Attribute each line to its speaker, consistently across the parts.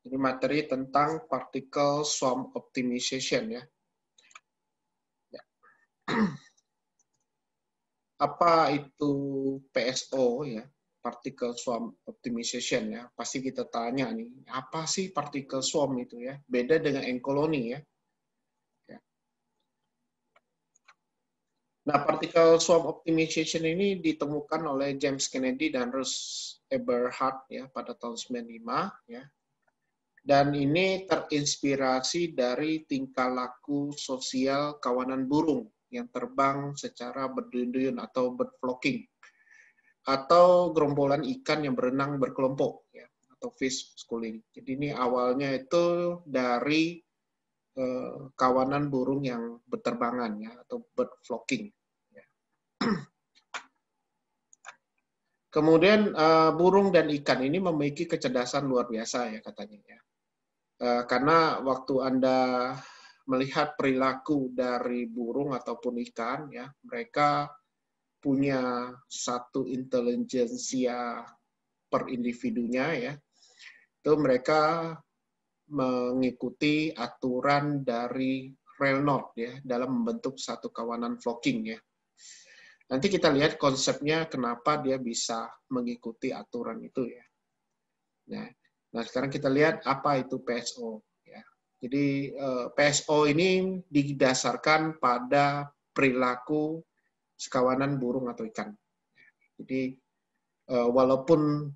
Speaker 1: Ini materi tentang particle swarm optimization ya. Apa itu PSO ya? Particle swarm optimization ya. Pasti kita tanya nih, apa sih particle swarm itu ya? Beda dengan enkoloni ya. Nah, particle swarm optimization ini ditemukan oleh James Kennedy dan Russ Eberhard ya pada tahun 95 ya. Dan ini terinspirasi dari tingkah laku sosial kawanan burung yang terbang secara berduyun-duyun atau bird flocking, atau gerombolan ikan yang berenang berkelompok ya, atau fish schooling. Jadi ini awalnya itu dari kawanan burung yang berterbangan ya, atau bird flocking. Kemudian burung dan ikan ini memiliki kecerdasan luar biasa ya katanya ya. Karena waktu Anda melihat perilaku dari burung ataupun ikan ya, mereka punya satu intelijensia per individunya ya. Itu mereka mengikuti aturan dari rail knot ya dalam membentuk satu kawanan flocking ya. Nanti kita lihat konsepnya kenapa dia bisa mengikuti aturan itu ya. Nah, sekarang kita lihat apa itu PSO ya. Jadi PSO ini didasarkan pada perilaku sekawanan burung atau ikan. Jadi walaupun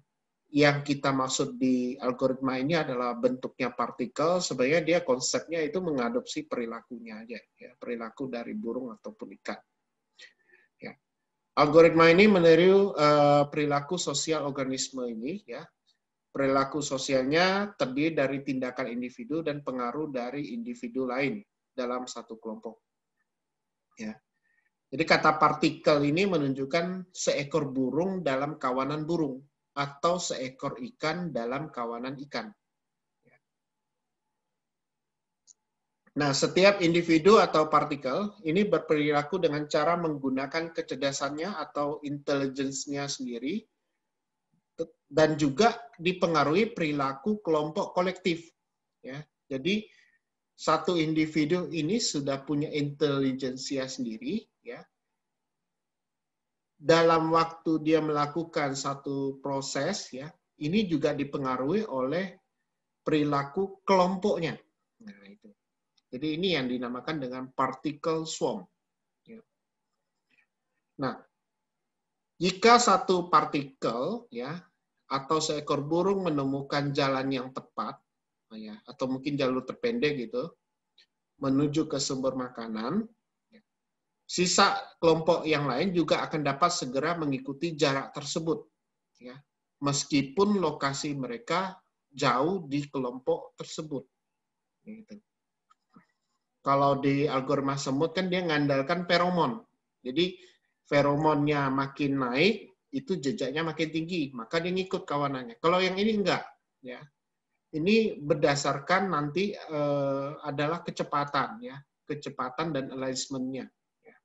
Speaker 1: yang kita maksud di algoritma ini adalah bentuknya partikel, sebenarnya dia konsepnya itu mengadopsi perilakunya aja ya, perilaku dari burung ataupun ikan. Algoritma ini meniru perilaku sosial organisme ini, ya. Perilaku sosialnya terdiri dari tindakan individu dan pengaruh dari individu lain dalam satu kelompok. Ya. Jadi kata partikel ini menunjukkan seekor burung dalam kawanan burung atau seekor ikan dalam kawanan ikan. Nah, setiap individu atau partikel ini berperilaku dengan cara menggunakan kecerdasannya atau intelligence-nya sendiri dan juga dipengaruhi perilaku kelompok kolektif. Ya, jadi satu individu ini sudah punya intelijensia sendiri. Ya, dalam waktu dia melakukan satu proses, ya, ini juga dipengaruhi oleh perilaku kelompoknya. Nah, itu. Jadi ini yang dinamakan dengan particle swarm. Nah, jika satu partikel ya atau seekor burung menemukan jalan yang tepat, ya, atau mungkin jalur terpendek gitu, menuju ke sumber makanan, sisa kelompok yang lain juga akan dapat segera mengikuti jarak tersebut, ya, meskipun lokasi mereka jauh di kelompok tersebut. Gitu. Kalau di algoritma semut kan dia ngandalkan feromon. Jadi feromonnya makin naik, itu jejaknya makin tinggi, maka dia ngikut kawanannya. Kalau yang ini enggak, ya. Ini berdasarkan nanti adalah kecepatan, ya, kecepatan dan alignment-nya. Ya.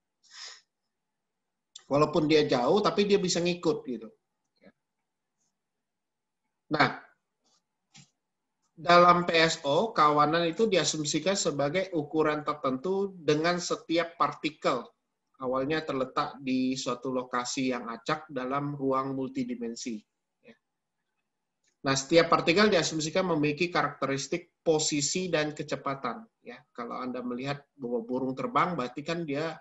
Speaker 1: Walaupun dia jauh, tapi dia bisa ngikut gitu. Nah, dalam PSO, kawanan itu diasumsikan sebagai ukuran tertentu dengan setiap partikel. Awalnya terletak di suatu lokasi yang acak dalam ruang multidimensi. Nah, setiap partikel diasumsikan memiliki karakteristik posisi dan kecepatan. Ya, kalau Anda melihat bahwa burung terbang, berarti kan dia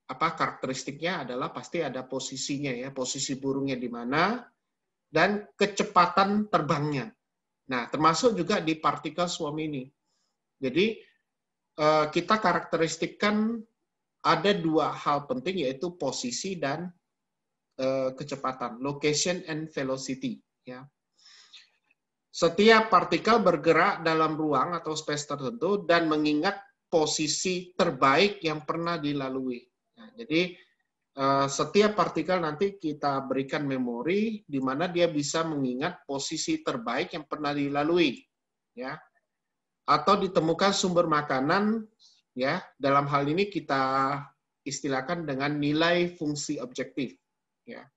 Speaker 1: karakteristiknya adalah pasti ada posisinya ya, posisi burungnya di mana dan kecepatan terbangnya. Nah, termasuk juga di partikel swarm ini. Jadi kita karakteristikkan ada dua hal penting yaitu posisi dan kecepatan, location and velocity. Ya. Setiap partikel bergerak dalam ruang atau space tertentu dan mengingat posisi terbaik yang pernah dilalui. Nah, jadi setiap partikel nanti kita berikan memori di mana dia bisa mengingat posisi terbaik yang pernah dilalui, ya, atau ditemukan sumber makanan, ya. Dalam hal ini kita istilahkan dengan nilai fungsi objektif, ya.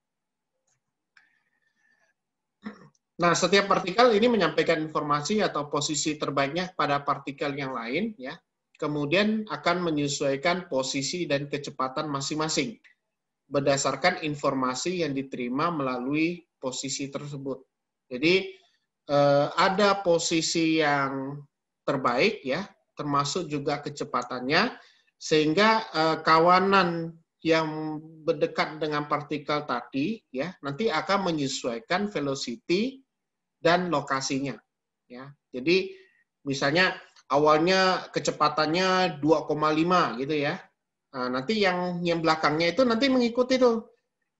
Speaker 1: Nah, setiap partikel ini menyampaikan informasi atau posisi terbaiknya pada partikel yang lain, ya. Kemudian akan menyesuaikan posisi dan kecepatan masing-masing berdasarkan informasi yang diterima melalui posisi tersebut. Jadi ada posisi yang terbaik, ya, termasuk juga kecepatannya, sehingga kawanan yang berdekat dengan partikel tadi, ya, nanti akan menyesuaikan velocity dan lokasinya, ya. Jadi misalnya awalnya kecepatannya 2,5 gitu ya. Nah, nanti yang belakangnya itu nanti mengikuti tuh.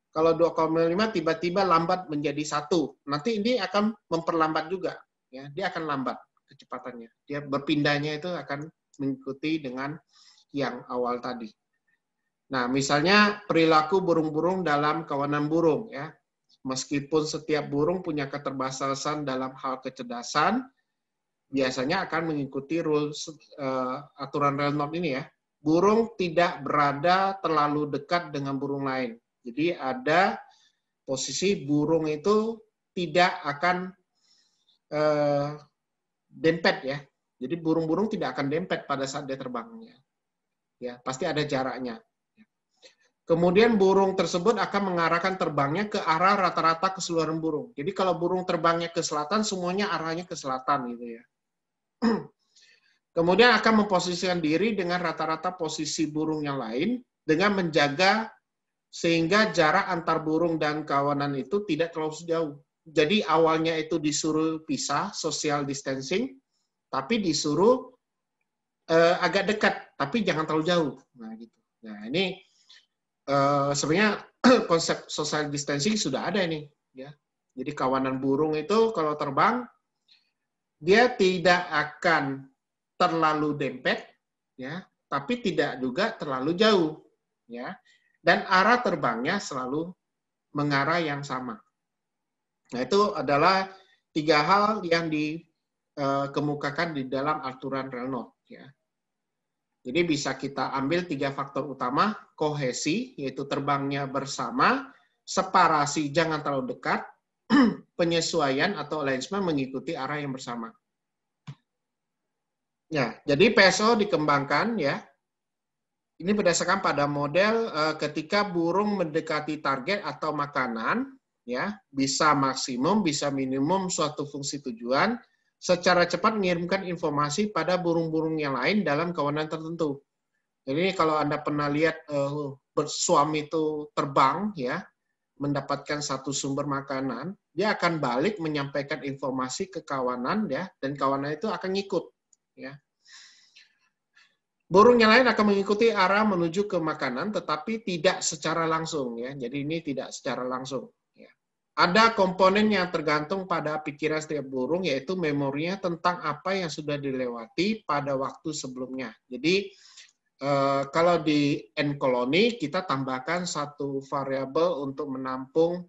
Speaker 1: Kalau 2,5 tiba-tiba lambat menjadi 1, nanti ini akan memperlambat juga, ya. Dia akan lambat kecepatannya. Dia berpindahnya itu akan mengikuti dengan yang awal tadi. Nah, misalnya perilaku burung-burung dalam kawanan burung, ya. Meskipun setiap burung punya keterbatasan dalam hal kecerdasan, biasanya akan mengikuti rules aturan Reynolds ini, ya. Burung tidak berada terlalu dekat dengan burung lain. Jadi ada posisi burung itu tidak akan dempet, ya. Jadi burung-burung tidak akan dempet pada saat dia terbangnya. Ya, pasti ada jaraknya. Kemudian burung tersebut akan mengarahkan terbangnya ke arah rata-rata keseluruhan burung. Jadi kalau burung terbangnya ke selatan, semuanya arahnya ke selatan gitu ya. Kemudian akan memposisikan diri dengan rata-rata posisi burung yang lain dengan menjaga sehingga jarak antar burung dan kawanan itu tidak terlalu jauh. Jadi awalnya itu disuruh pisah, social distancing, tapi disuruh agak dekat, tapi jangan terlalu jauh. Nah, gitu. Nah, ini sebenarnya konsep social distancing sudah ada ini, ya. Jadi kawanan burung itu kalau terbang dia tidak akan terlalu dempet, ya, tapi tidak juga terlalu jauh, ya. Dan arah terbangnya selalu mengarah yang sama. Nah, itu adalah 3 hal yang dikemukakan di dalam aturan Reynolds, ya. Jadi bisa kita ambil 3 faktor utama, kohesi, yaitu terbangnya bersama, separasi jangan terlalu dekat, penyesuaian atau alignment mengikuti arah yang bersama. Ya, jadi PSO dikembangkan, ya. Ini berdasarkan pada model ketika burung mendekati target atau makanan, ya, bisa maksimum, bisa minimum suatu fungsi tujuan, secara cepat mengirimkan informasi pada burung-burung yang lain dalam kawanan tertentu. Jadi kalau Anda pernah lihat bersuami itu terbang, ya, mendapatkan satu sumber makanan, dia akan balik menyampaikan informasi ke kawanan, ya, dan kawanan itu akan ngikut, ya. Burung yang lain akan mengikuti arah menuju ke makanan, tetapi tidak secara langsung, ya. Jadi ini tidak secara langsung. Ya. Ada komponen yang tergantung pada pikiran setiap burung, yaitu memorinya tentang apa yang sudah dilewati pada waktu sebelumnya. Jadi kalau di N-koloni kita tambahkan satu variabel untuk menampung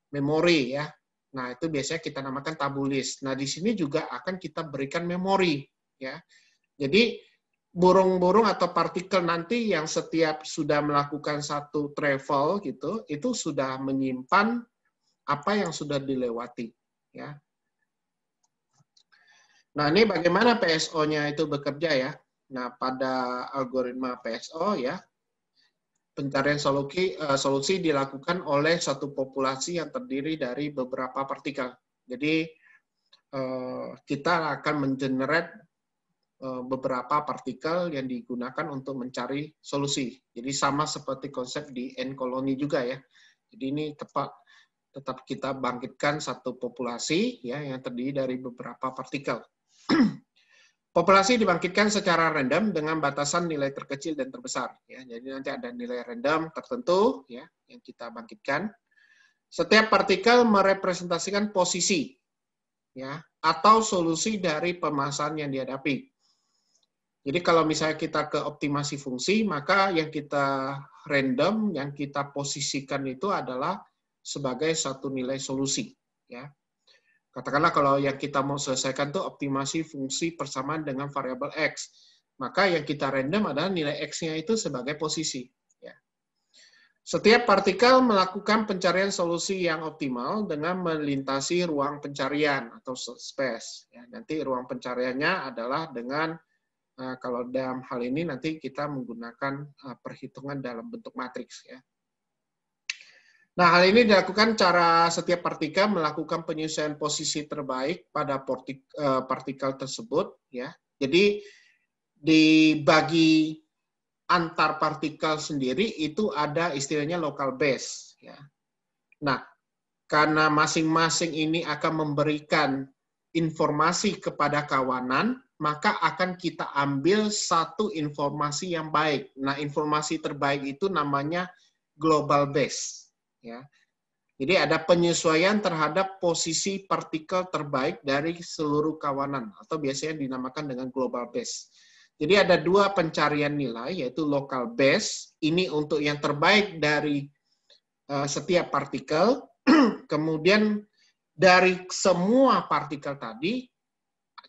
Speaker 1: memori, ya. Nah, itu biasanya kita namakan tabulis. Nah, di sini juga akan kita berikan memori, ya. Jadi burung-burung atau partikel nanti yang setiap sudah melakukan satu travel gitu, itu sudah menyimpan apa yang sudah dilewati, ya. Nah, ini bagaimana PSO-nya itu bekerja, ya. Nah, pada algoritma PSO, ya, pencarian solusi dilakukan oleh satu populasi yang terdiri dari beberapa partikel. Jadi kita akan mengenerate beberapa partikel yang digunakan untuk mencari solusi. Jadi sama seperti konsep di N-koloni juga, ya. Jadi ini tetap kita bangkitkan satu populasi, ya, yang terdiri dari beberapa partikel. Populasi dibangkitkan secara random dengan batasan nilai terkecil dan terbesar, ya. Jadi nanti ada nilai random tertentu, ya, yang kita bangkitkan. Setiap partikel merepresentasikan posisi, ya, atau solusi dari permasalahan yang dihadapi. Jadi kalau misalnya kita ke optimasi fungsi, maka yang kita random, yang kita posisikan itu adalah sebagai satu nilai solusi, ya. Katakanlah kalau yang kita mau selesaikan itu optimasi fungsi persamaan dengan variabel X, maka yang kita random adalah nilai X-nya itu sebagai posisi, ya. Setiap partikel melakukan pencarian solusi yang optimal dengan melintasi ruang pencarian atau space. Ya, nanti ruang pencariannya adalah dengan, kalau dalam hal ini nanti kita menggunakan perhitungan dalam bentuk matriks. Ya. Nah, hal ini dilakukan cara setiap partikel melakukan penyesuaian posisi terbaik pada partikel tersebut. Ya. Jadi, dibagi antar partikel sendiri itu ada istilahnya local base. Ya. Nah, karena masing-masing ini akan memberikan informasi kepada kawanan, maka akan kita ambil satu informasi yang baik. Nah, informasi terbaik itu namanya global base. Ya. Jadi ada penyesuaian terhadap posisi partikel terbaik dari seluruh kawanan, atau biasanya dinamakan dengan global base. Jadi ada dua pencarian nilai, yaitu local base, ini untuk yang terbaik dari setiap partikel, kemudian dari semua partikel tadi,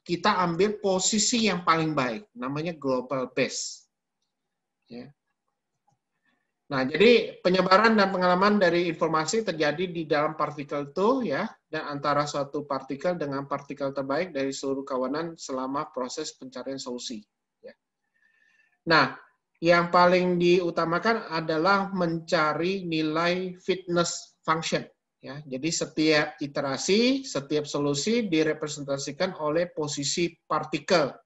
Speaker 1: kita ambil posisi yang paling baik, namanya global base. Ya. Nah, jadi penyebaran dan pengalaman dari informasi terjadi di dalam partikel itu, ya, dan antara suatu partikel dengan partikel terbaik dari seluruh kawanan selama proses pencarian solusi. Nah, yang paling diutamakan adalah mencari nilai fitness function. Ya, jadi setiap iterasi, setiap solusi direpresentasikan oleh posisi partikel.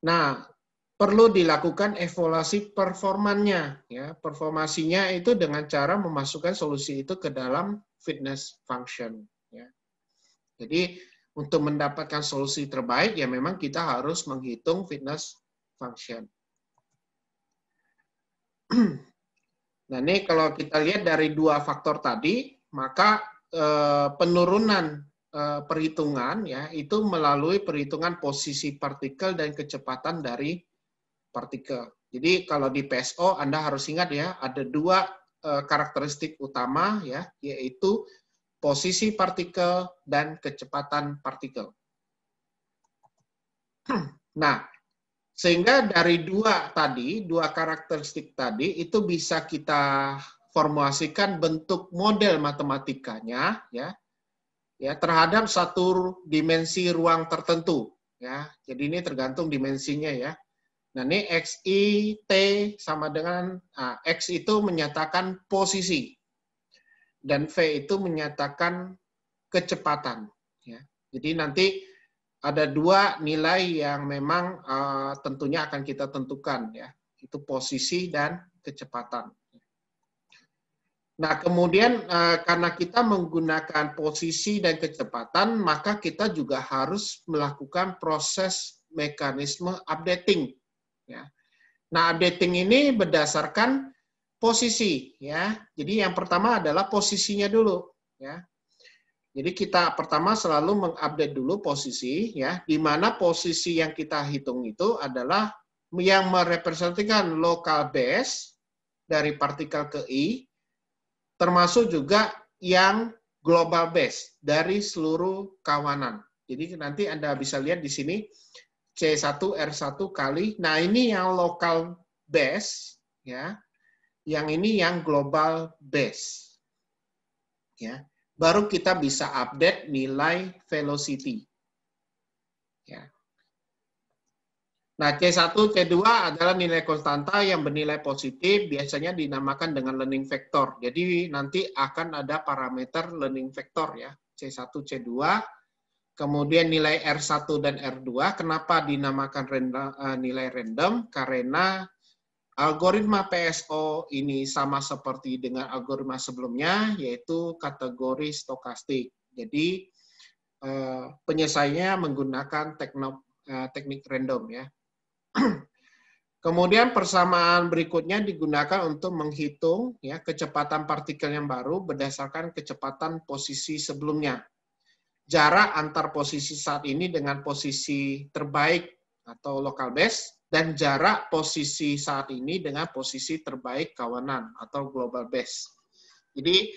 Speaker 1: Nah, perlu dilakukan evaluasi performanya. Ya, performasinya itu dengan cara memasukkan solusi itu ke dalam fitness function. Ya. Jadi untuk mendapatkan solusi terbaik, ya memang kita harus menghitung fitness function. Nah, ini kalau kita lihat dari dua faktor tadi, maka penurunan perhitungan ya itu melalui perhitungan posisi partikel dan kecepatan dari partikel. Jadi kalau di PSO Anda harus ingat ya, ada dua karakteristik utama ya, yaitu posisi partikel dan kecepatan partikel. Nah, sehingga dari dua karakteristik tadi, itu bisa kita formulasikan bentuk model matematikanya ya terhadap satu dimensi ruang tertentu. Ya. Jadi ini tergantung dimensinya ya. Nah ini XI, T sama dengan, X itu menyatakan posisi, dan V itu menyatakan kecepatan. Ya. Jadi nanti ada dua nilai yang memang tentunya akan kita tentukan ya, itu posisi dan kecepatan. Nah, kemudian karena kita menggunakan posisi dan kecepatan, maka kita juga harus melakukan proses mekanisme updating ya. Nah, updating ini berdasarkan posisi ya. Jadi yang pertama adalah posisinya dulu ya. Jadi kita pertama selalu mengupdate dulu posisi, ya, di mana posisi yang kita hitung itu adalah yang merepresentasikan local base dari partikel ke I, termasuk juga yang global base dari seluruh kawanan. Jadi nanti Anda bisa lihat di sini C1R1 kali. Nah ini yang local base, ya, yang ini yang global base, ya. Baru kita bisa update nilai velocity. Ya. Nah, C1, C2 adalah nilai konstanta yang bernilai positif, biasanya dinamakan dengan learning vector. Jadi nanti akan ada parameter learning vector ya, C1, C2. Kemudian nilai R1 dan R2, kenapa dinamakan nilai random? Karena algoritma PSO ini sama seperti dengan algoritma sebelumnya, yaitu kategori stokastik. Jadi penyelesaiannya menggunakan teknik random ya. Kemudian persamaan berikutnya digunakan untuk menghitung ya kecepatan partikel yang baru berdasarkan kecepatan posisi sebelumnya. Jarak antar posisi saat ini dengan posisi terbaik atau local base, dan jarak posisi saat ini dengan posisi terbaik kawanan atau global base. Jadi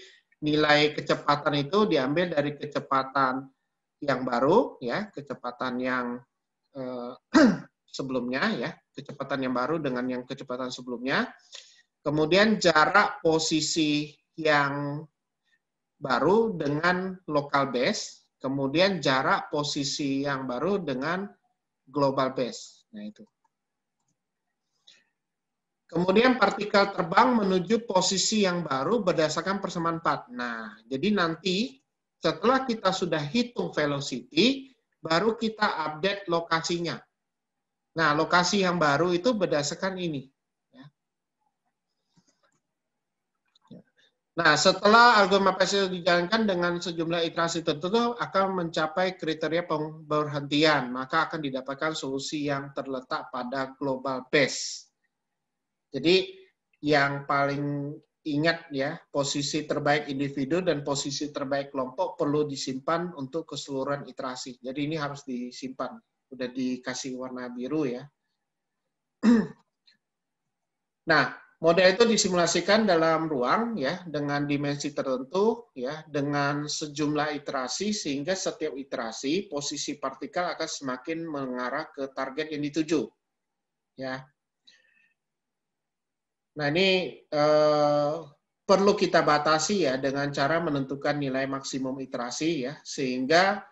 Speaker 1: nilai kecepatan itu diambil dari kecepatan yang baru, ya, kecepatan yang sebelumnya, ya, kecepatan yang baru dengan yang kecepatan sebelumnya. Kemudian jarak posisi yang baru dengan local base, kemudian jarak posisi yang baru dengan global base. Nah, itu. Kemudian partikel terbang menuju posisi yang baru berdasarkan persamaan 4. Nah, jadi nanti setelah kita sudah hitung velocity, baru kita update lokasinya. Nah, lokasi yang baru itu berdasarkan ini. Nah, setelah algoritma PSO dijalankan dengan sejumlah iterasi tertentu akan mencapai kriteria pemberhentian, maka akan didapatkan solusi yang terletak pada global base. Jadi yang paling ingat ya, posisi terbaik individu dan posisi terbaik kelompok perlu disimpan untuk keseluruhan iterasi. Jadi ini harus disimpan. Udah dikasih warna biru ya. Nah, model itu disimulasikan dalam ruang ya dengan dimensi tertentu ya dengan sejumlah iterasi sehingga setiap iterasi posisi partikel akan semakin mengarah ke target yang dituju. Ya. Nah, ini perlu kita batasi ya dengan cara menentukan nilai maksimum iterasi ya sehingga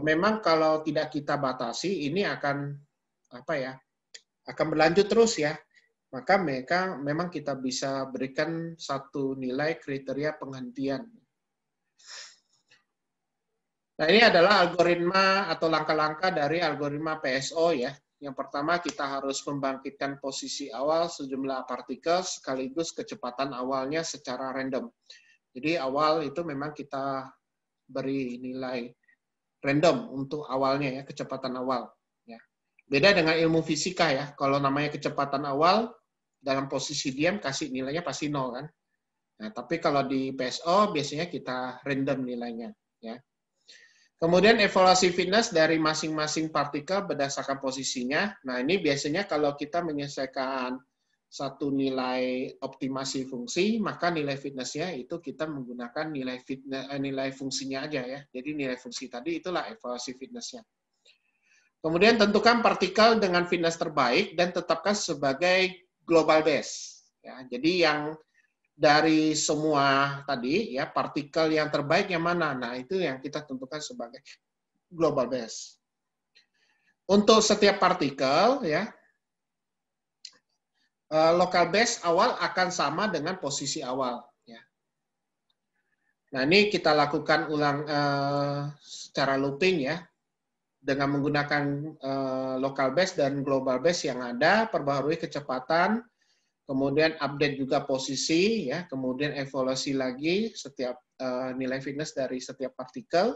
Speaker 1: memang kalau tidak kita batasi ini akan apa ya? Akan berlanjut terus ya. Maka memang kita bisa berikan satu nilai kriteria penghentian. Nah, ini adalah algoritma atau langkah-langkah dari algoritma PSO ya. Yang pertama kita harus membangkitkan posisi awal sejumlah partikel sekaligus kecepatan awalnya secara random. Jadi awal itu memang kita beri nilai random untuk awalnya ya, kecepatan awal. Ya. Beda dengan ilmu fisika ya. Kalau namanya kecepatan awal, dalam posisi diam kasih nilainya pasti 0 kan. Nah, tapi kalau di PSO biasanya kita random nilainya ya. Kemudian evaluasi fitness dari masing-masing partikel berdasarkan posisinya. Nah, ini biasanya kalau kita menyelesaikan satu nilai optimasi fungsi, maka nilai fitnessnya itu kita menggunakan nilai fungsinya aja ya. Jadi nilai fungsi tadi itulah evaluasi fitnessnya. Kemudian tentukan partikel dengan fitness terbaik dan tetapkan sebagai global base. Ya, jadi yang dari semua tadi ya partikel yang terbaik yang mana? Nah, itu yang kita tentukan sebagai global base. Untuk setiap partikel ya local base awal akan sama dengan posisi awal ya. Nah, ini kita lakukan ulang secara looping ya. Dengan menggunakan local base dan global base yang ada, perbaharui kecepatan, kemudian update juga posisi, ya, kemudian evaluasi lagi setiap nilai fitness dari setiap partikel.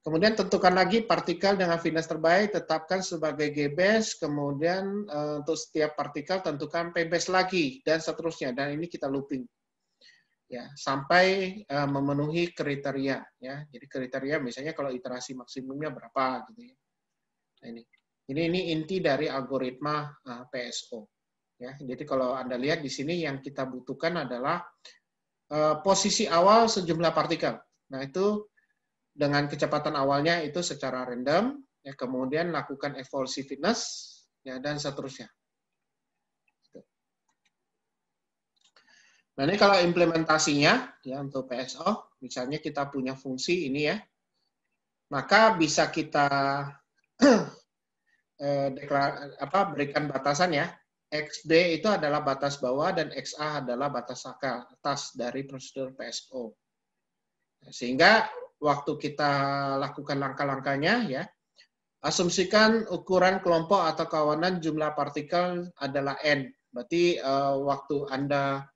Speaker 1: Kemudian tentukan lagi partikel dengan fitness terbaik, tetapkan sebagai G-base, kemudian untuk setiap partikel tentukan P-base lagi, dan seterusnya. Dan ini kita looping. Ya, sampai memenuhi kriteria ya. Jadi kriteria misalnya kalau iterasi maksimumnya berapa gitu ya. Nah, ini inti dari algoritma PSO ya. Jadi kalau Anda lihat di sini yang kita butuhkan adalah posisi awal sejumlah partikel. Nah, itu dengan kecepatan awalnya itu secara random ya, kemudian lakukan evaluasi fitness ya dan seterusnya. Nah, ini kalau implementasinya ya untuk PSO, misalnya kita punya fungsi ini ya, maka bisa kita berikan batasan ya. XB itu adalah batas bawah dan XA adalah batas atas dari prosedur PSO. Sehingga waktu kita lakukan langkah-langkahnya ya, asumsikan ukuran kelompok atau kawanan jumlah partikel adalah N. Berarti waktu Anda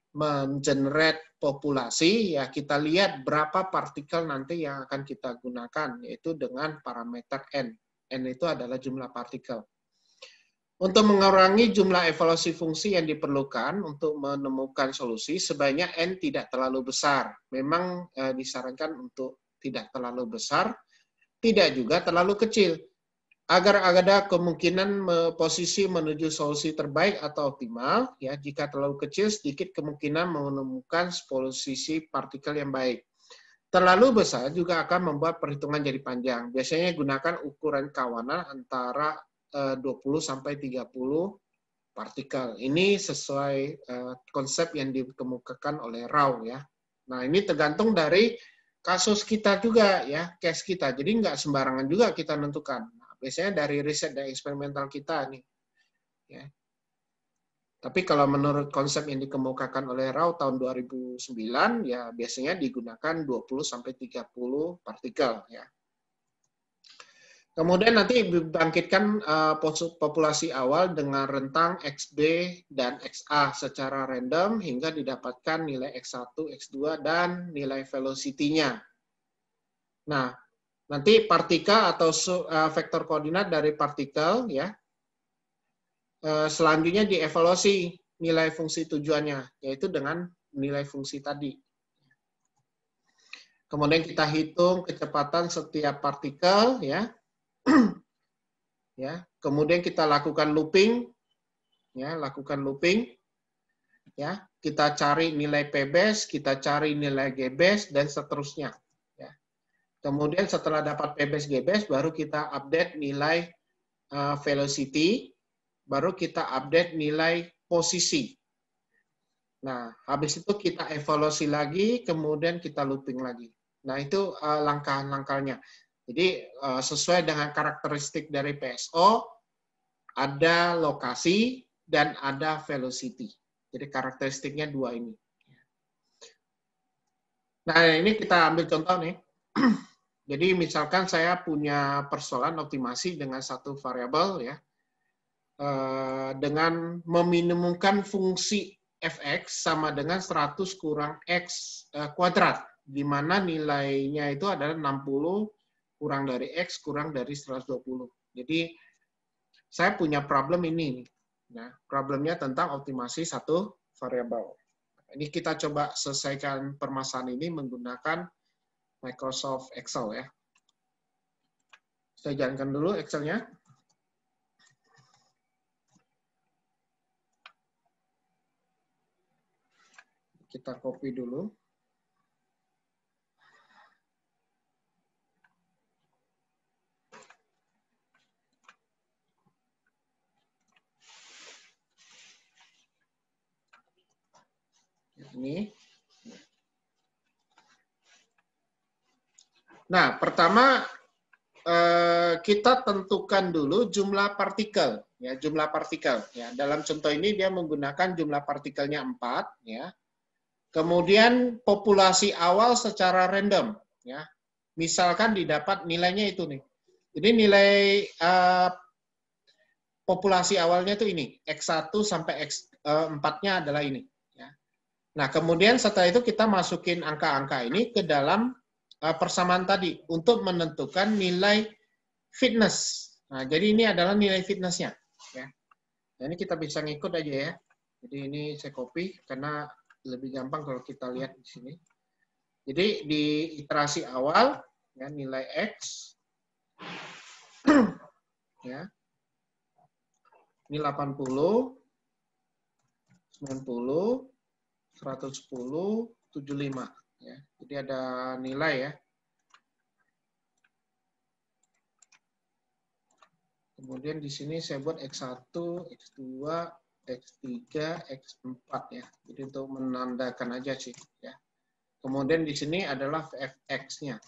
Speaker 1: mengenerate populasi, ya kita lihat berapa partikel nanti yang akan kita gunakan, yaitu dengan parameter N. N itu adalah jumlah partikel. Untuk mengurangi jumlah evaluasi fungsi yang diperlukan untuk menemukan solusi, sebaiknya N tidak terlalu besar. Memang disarankan untuk tidak terlalu besar, tidak juga terlalu kecil. Agar ada kemungkinan posisi menuju solusi terbaik atau optimal, ya jika terlalu kecil sedikit kemungkinan menemukan posisi partikel yang baik. Terlalu besar juga akan membuat perhitungan jadi panjang. Biasanya gunakan ukuran kawanan antara 20 sampai 30 partikel. Ini sesuai konsep yang dikemukakan oleh Rao ya. Nah, ini tergantung dari kasus kita juga ya, case kita. Jadi nggak sembarangan juga kita nentukan. Nah, biasanya dari riset dan eksperimental kita nih. Ya. Tapi kalau menurut konsep yang dikemukakan oleh Rao tahun 2009, ya biasanya digunakan 20-30 partikel. Ya. Kemudian nanti dibangkitkan populasi awal dengan rentang XB dan XA secara random hingga didapatkan nilai X1, X2, dan nilai velocity-nya. Nah, nanti partikel atau vektor koordinat dari partikel ya, selanjutnya dievaluasi nilai fungsi tujuannya, yaitu dengan nilai fungsi tadi. Kemudian kita hitung kecepatan setiap partikel, ya. Ya, kemudian kita lakukan looping, ya, ya. Kita cari nilai P-base, kita cari nilai G-base dan seterusnya. Ya. Kemudian setelah dapat P-base, G-base, baru kita update nilai velocity. Baru kita update nilai posisi. Nah, habis itu kita evaluasi lagi, kemudian kita looping lagi. Nah, itu langkah-langkahnya. Jadi, sesuai dengan karakteristik dari PSO, ada lokasi dan ada velocity. Jadi, karakteristiknya dua ini. Nah, ini kita ambil contoh nih. Jadi, misalkan saya punya persoalan optimasi dengan satu variabel, ya, dengan meminimumkan fungsi fx sama dengan 100 kurang x kuadrat, di mana nilainya itu adalah 60 kurang dari x kurang dari 120. Jadi saya punya problem ini. Nah, problemnya tentang optimasi satu variabel. Ini kita coba selesaikan permasalahan ini menggunakan Microsoft Excel ya. Saya jalankan dulu Excel-nya. Kita copy dulu. Ini. Nah, pertama kita tentukan dulu jumlah partikel, ya, jumlah partikel. Ya, dalam contoh ini dia menggunakan jumlah partikelnya 4, ya. Kemudian populasi awal secara random, ya. Misalkan didapat nilainya itu nih. Jadi nilai populasi awalnya itu ini, X1 sampai X4-nya adalah ini. Ya. Nah, kemudian setelah itu kita masukin angka-angka ini ke dalam persamaan tadi untuk menentukan nilai fitness. Nah, jadi ini adalah nilai fitnessnya. Ya. Nah, ini kita bisa ngikut aja ya. Jadi ini saya copy karena lebih gampang kalau kita lihat di sini. Jadi di iterasi awal ya nilai X ya. Ini 80, 90, 110, 75 ya. Jadi ada nilai ya. Kemudian di sini saya buat X1, X2, X3, X4 ya. Jadi untuk menandakan aja sih ya. Kemudian di sini adalah fx-nya.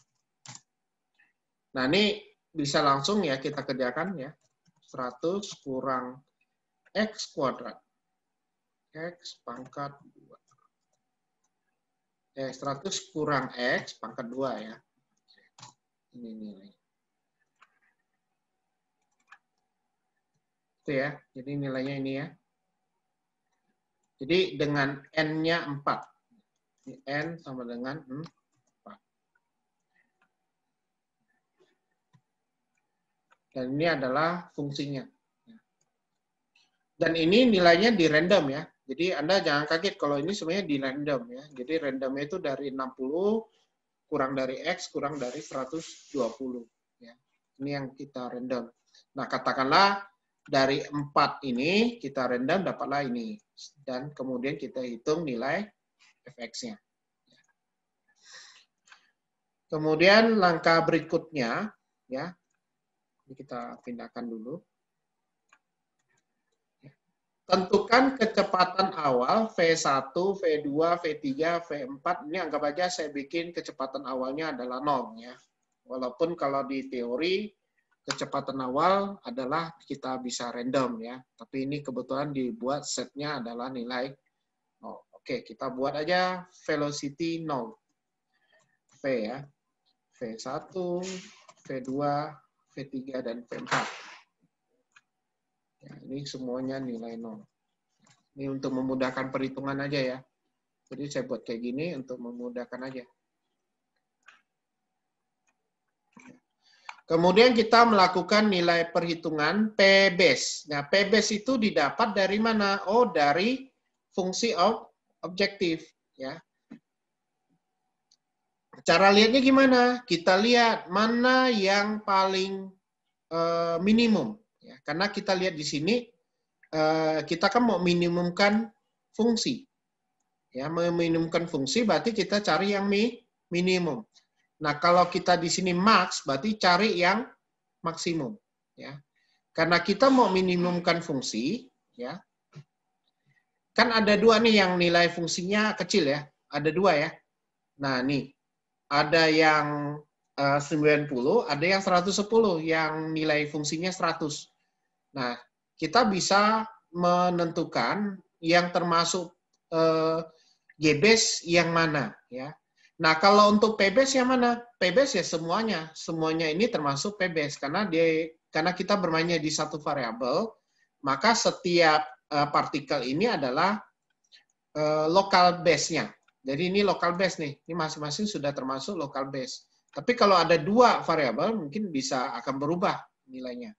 Speaker 1: Nah, ini bisa langsung ya kita kerjakan ya. 100 kurang x kuadrat. X pangkat 2. 100 kurang x pangkat 2 ya. Ini nilai. Itu ya. Jadi nilainya ini ya. Jadi dengan n-nya 4. N sama dengan 4. Dan ini adalah fungsinya. Dan ini nilainya di random ya. Jadi Anda jangan kaget kalau ini sebenarnya di random ya. Jadi randomnya itu dari 60 kurang dari X kurang dari 120 ya. Ini yang kita random. Nah, katakanlah dari 4 ini kita random dapatlah ini. Dan kemudian kita hitung nilai fx-nya. Kemudian langkah berikutnya ya. Ini kita pindahkan dulu. Tentukan kecepatan awal V1, V2, V3, V4. Ini anggap aja saya bikin kecepatan awalnya adalah 0 ya. Walaupun kalau di teori kecepatan awal adalah kita bisa random ya. Tapi ini kebetulan dibuat setnya adalah nilai 0. Oke, kita buat aja velocity 0. V ya. V1, V2, V3, dan V4. Ya, ini semuanya nilai 0. Ini untuk memudahkan perhitungan aja ya. Jadi saya buat kayak gini untuk memudahkan aja. Kemudian kita melakukan nilai perhitungan P-base. Nah, P-base itu didapat dari mana? Oh, dari fungsi objektif. Ya. Cara lihatnya gimana? Kita lihat mana yang paling minimum. Ya, karena kita lihat di sini, kita kan mau minimumkan fungsi. Ya, meminimumkan fungsi berarti kita cari yang minimum. Nah, kalau kita di sini max, berarti cari yang maksimum. Ya, karena kita mau minimumkan fungsi, ya, kan ada dua nih yang nilai fungsinya kecil ya, ada dua ya. Nah, nih ada yang 90, ada yang 110, yang nilai fungsinya 100. Nah, kita bisa menentukan yang termasuk G-base yang mana ya. Nah, kalau untuk P-base yang mana? P-base ya semuanya. Semuanya ini termasuk P-base karena kita bermainnya di satu variabel, maka setiap partikel ini adalah local base-nya. Jadi ini local base nih. Ini masing-masing sudah termasuk local base. Tapi kalau ada dua variabel mungkin bisa akan berubah nilainya.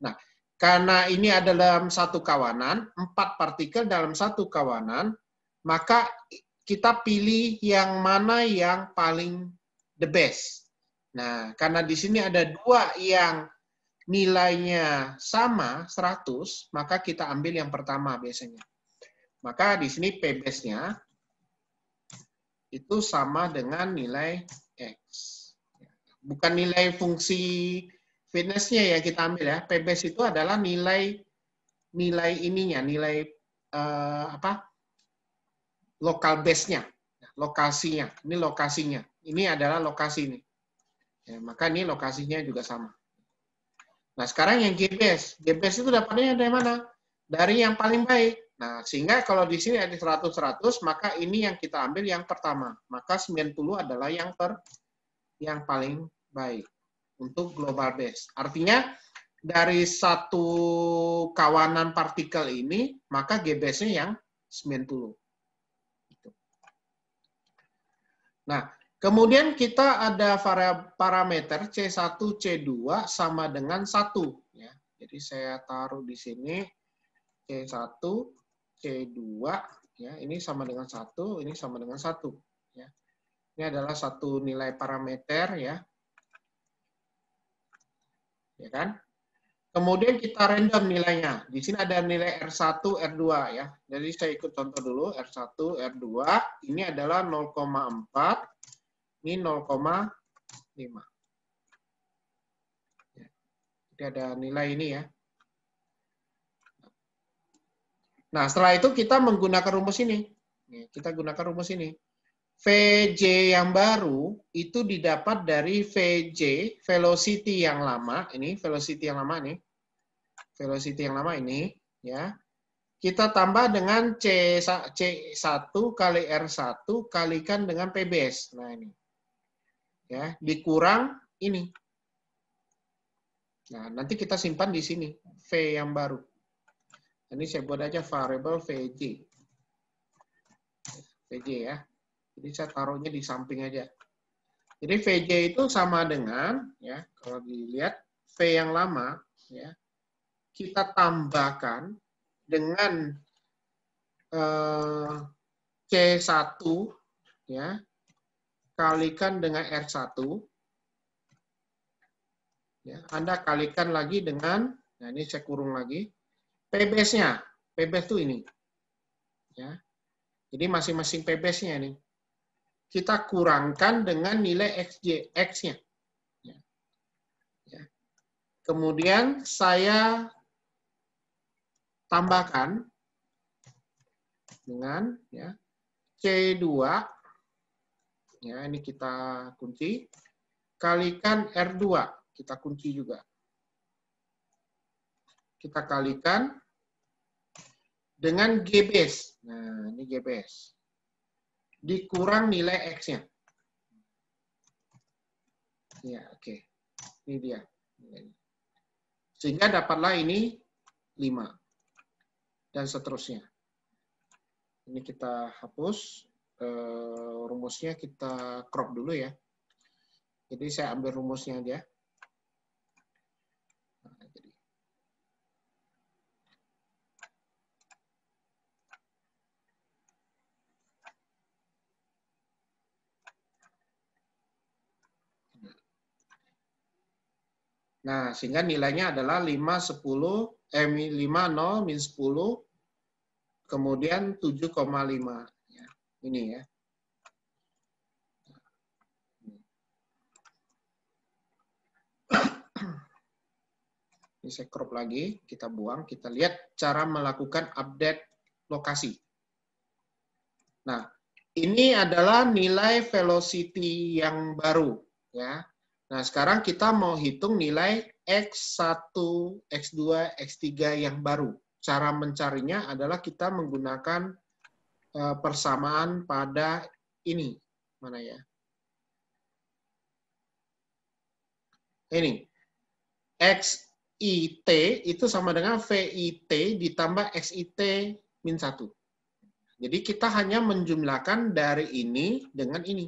Speaker 1: Nah, karena ini ada dalam satu kawanan, 4 partikel dalam satu kawanan, maka kita pilih yang mana yang paling the best. Nah, karena di sini ada dua yang nilainya sama, 100, maka kita ambil yang pertama biasanya. Maka di sini P-base-nya itu sama dengan nilai X. Bukan nilai fungsi fitness-nya yang kita ambil ya. P-base itu adalah nilai ininya, nilai local base-nya, lokasinya. Ini lokasinya. Ini adalah lokasi ini. Ya, maka ini lokasinya juga sama. Nah, sekarang yang G-base. G-base itu dapatnya dari mana? Dari yang paling baik. Nah, sehingga kalau di sini ada 100-100, maka ini yang kita ambil yang pertama. Maka 90 adalah yang paling baik untuk global base. Artinya, dari satu kawanan partikel ini, maka G-base-nya yang 90. Nah, kemudian kita ada parameter C1, C2 sama dengan 1. Ya. Jadi saya taruh di sini C1, C2, ya, ini sama dengan 1, ini sama dengan 1. Ya. Ini adalah satu nilai parameter, ya. Ya kan? Kemudian kita random nilainya. Di sini ada nilai R1, R2, ya. Jadi saya ikut contoh dulu, R1, R2, ini adalah 0,4, ini 0,5. Ya. Jadi ada nilai ini, ya. Nah, setelah itu kita menggunakan rumus ini. Kita gunakan rumus ini. VJ yang baru itu didapat dari VJ, velocity yang lama. Ini velocity yang lama nih. Velocity yang lama ini. Ya. Kita tambah dengan C1 kali R1 kalikan dengan PBS. Nah, ini. Ya, dikurang ini. Nah, nanti kita simpan di sini. V yang baru. Ini saya buat aja variable VJ. VJ ya. Jadi saya taruhnya di samping aja. Jadi VJ itu sama dengan, ya, kalau dilihat V yang lama, ya, kita tambahkan dengan C1, ya, kalikan dengan R1, ya, Anda kalikan lagi dengan, nah ini saya kurung lagi, P-base-nya. P-base itu ini. Ya. Jadi masing-masing P-base-nya ini. Kita kurangkan dengan nilai X-nya. Ya. Ya. Kemudian saya tambahkan dengan ya C2, ya ini kita kunci, kalikan R2, kita kunci juga. Kita kalikan dengan G base. Nah, ini G base. Dikurang nilai X-nya. Ya, oke. Ini dia. Sehingga dapatlah ini 5. Dan seterusnya. Ini kita hapus. Rumusnya kita crop dulu ya. Jadi saya ambil rumusnya aja. Nah, sehingga nilainya adalah 5, 10, 5, 0, min 10, kemudian 7,5. Ya, ini ya. Ini saya crop lagi, kita buang, kita lihat cara melakukan update lokasi. Nah, ini adalah nilai velocity yang baru. Ya. Nah, sekarang kita mau hitung nilai X1, X2, X3 yang baru. Cara mencarinya adalah kita menggunakan persamaan pada ini. Mana ya? Ini. XIT itu sama dengan VIT ditambah XIT min 1. Jadi kita hanya menjumlahkan dari ini dengan ini.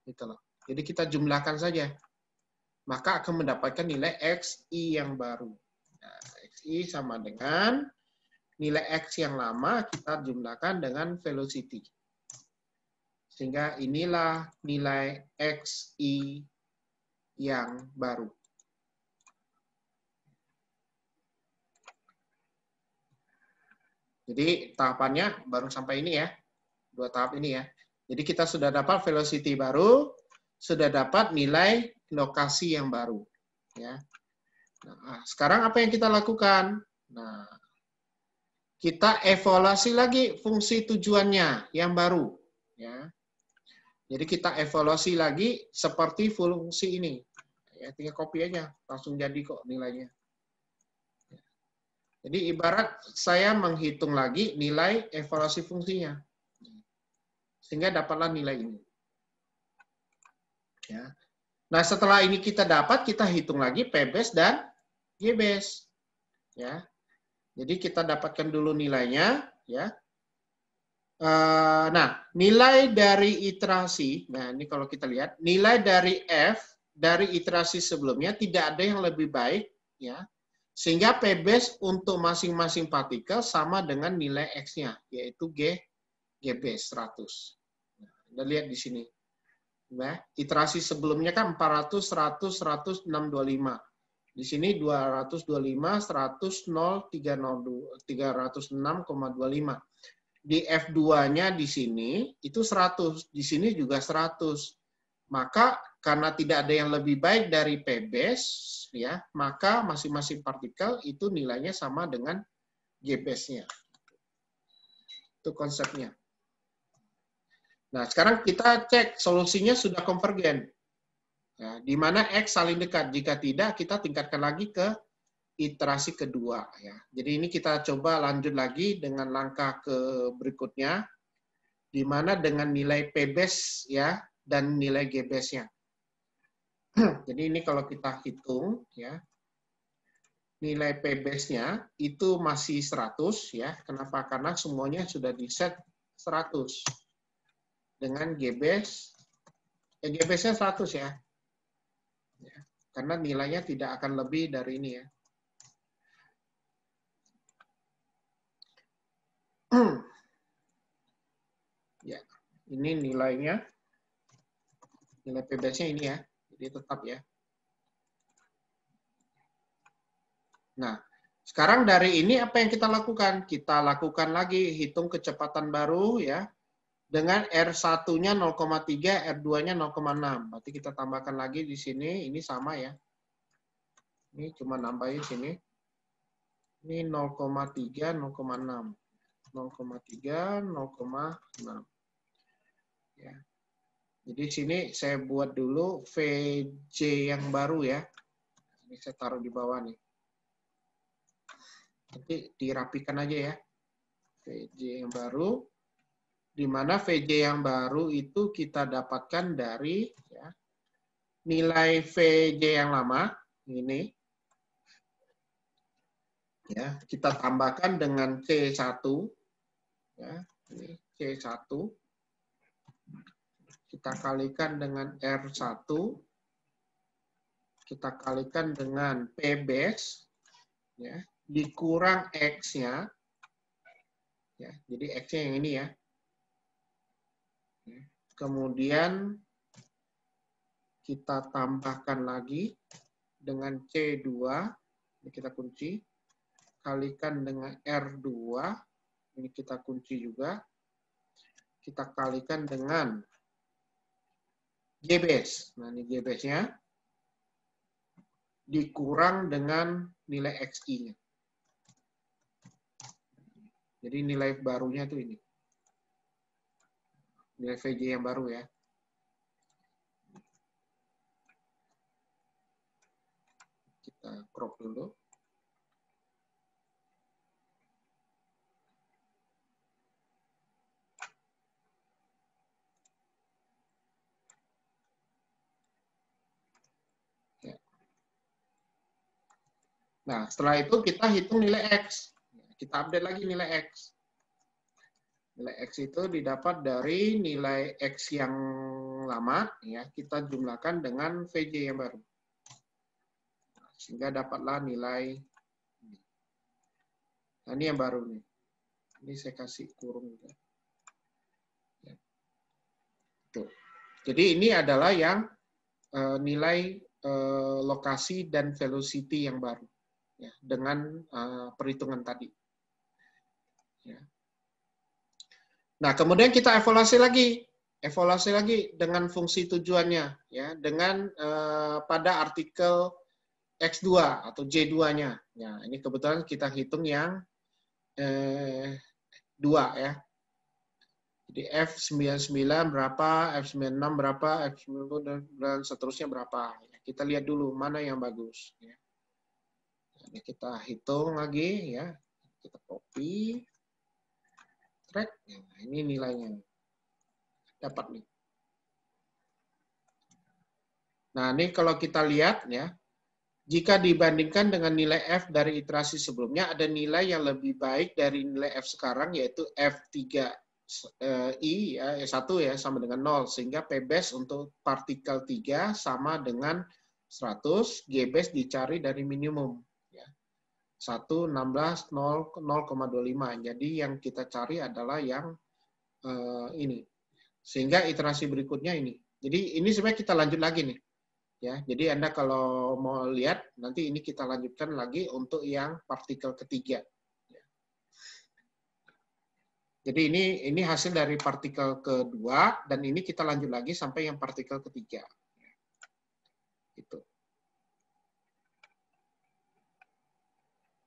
Speaker 1: Gitu loh. Jadi kita jumlahkan saja. Maka akan mendapatkan nilai XI yang baru. Nah, XI sama dengan nilai X yang lama kita jumlahkan dengan velocity. Sehingga inilah nilai XI yang baru. Jadi tahapannya baru sampai ini ya. 2 tahap ini ya. Jadi kita sudah dapat velocity baru, sudah dapat nilai lokasi yang baru. Ya. Nah, sekarang apa yang kita lakukan? Nah, kita evaluasi lagi fungsi tujuannya yang baru. Ya. Jadi kita evaluasi lagi seperti fungsi ini. Ya, tinggal copy aja, langsung jadi kok nilainya. Jadi ibarat saya menghitung lagi nilai evaluasi fungsinya. Sehingga dapatlah nilai ini. Ya. Nah, setelah ini kita dapat, kita hitung lagi P-base dan G-base. Ya. Jadi kita dapatkan dulu nilainya. Ya. Nah, nilai dari iterasi, nah ini kalau kita lihat, nilai dari F dari iterasi sebelumnya tidak ada yang lebih baik. Ya. Sehingga P-base untuk masing-masing partikel sama dengan nilai X-nya, yaitu G-base 100. Nah, Anda lihat di sini. Nah, iterasi sebelumnya kan 400, 100, 100, 625. Di sini 225, 100, 0, 306,25. Di F2-nya di sini itu 100, di sini juga 100. Maka karena tidak ada yang lebih baik dari P-base, ya, maka masing-masing partikel itu nilainya sama dengan G-base-nya. Itu konsepnya. Nah, sekarang kita cek solusinya sudah konvergen. Ya, di mana X saling dekat. Jika tidak, kita tingkatkan lagi ke iterasi kedua. Ya. Jadi ini kita coba lanjut lagi dengan langkah ke berikutnya, di mana dengan nilai P-base ya dan nilai G-base-nya. Jadi ini kalau kita hitung, ya, nilai P-base-nya itu masih 100, ya. Kenapa? Karena semuanya sudah di-set 100. Dengan G-base, G-base-nya 100 ya. Ya. Karena nilainya tidak akan lebih dari ini ya. Ya, ini nilainya. Nilai P-base-nya ini ya. Jadi tetap ya. Nah, sekarang dari ini apa yang kita lakukan? Kita lakukan lagi hitung kecepatan baru ya. Dengan R1-nya 0,3, R2-nya 0,6. Berarti kita tambahkan lagi di sini, ini sama ya. Ini cuma nambahin sini. Ini 0,3, 0,6. 0,3, 0,6. Ya. Jadi sini saya buat dulu VJ yang baru ya. Ini saya taruh di bawah nih. Nanti dirapikan aja ya. VJ yang baru. Di mana VJ yang baru itu kita dapatkan dari ya, nilai VJ yang lama ini. Ya, kita tambahkan dengan C1 ya, ini C1 kita kalikan dengan R1 kita kalikan dengan P base ya, dikurang X-nya ya, jadi X-nya yang ini ya. Kemudian kita tambahkan lagi dengan C2 ini kita kunci, kalikan dengan R2 ini kita kunci juga, kita kalikan dengan G base. Nah, ini G base-nya dikurang dengan nilai XI-nya. Jadi nilai barunya itu ini. Nilai VJ yang baru ya. Kita crop dulu. Nah, setelah itu kita hitung nilai X. Kita update lagi nilai X. Nilai X itu didapat dari nilai X yang lama, ya kita jumlahkan dengan VJ yang baru. Sehingga dapatlah nilai ini. Nah, ini yang baru nih. Ini saya kasih kurung juga. Ya. Tuh. Jadi ini adalah yang nilai lokasi dan velocity yang baru. Ya, dengan perhitungan tadi. Ya. Nah, kemudian kita evaluasi lagi dengan fungsi tujuannya, ya, dengan pada artikel X2 atau J2-nya. Ya, ini kebetulan kita hitung yang 2 ya. Jadi F99 berapa, F96 berapa, F90 dan seterusnya berapa. Ya, kita lihat dulu mana yang bagus. Ya. Ini kita hitung lagi ya, kita copy, track, nah, ini nilainya dapat nih. Nah ini kalau kita lihat ya, jika dibandingkan dengan nilai F dari iterasi sebelumnya, ada nilai yang lebih baik dari nilai F sekarang yaitu F3I ya, 1 ya sama dengan 0 sehingga P base untuk partikel 3 sama dengan 100, G base dicari dari minimum. 1, 16, 0,25. Jadi yang kita cari adalah yang ini. Sehingga iterasi berikutnya ini. Jadi ini sebenarnya kita lanjut lagi nih. Ya, jadi Anda kalau mau lihat, nanti ini kita lanjutkan lagi untuk yang partikel ketiga. Jadi ini hasil dari partikel kedua, dan ini kita lanjut lagi sampai yang partikel ketiga. Gitu.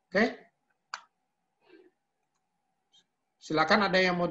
Speaker 1: Oke? Silakan ada yang mau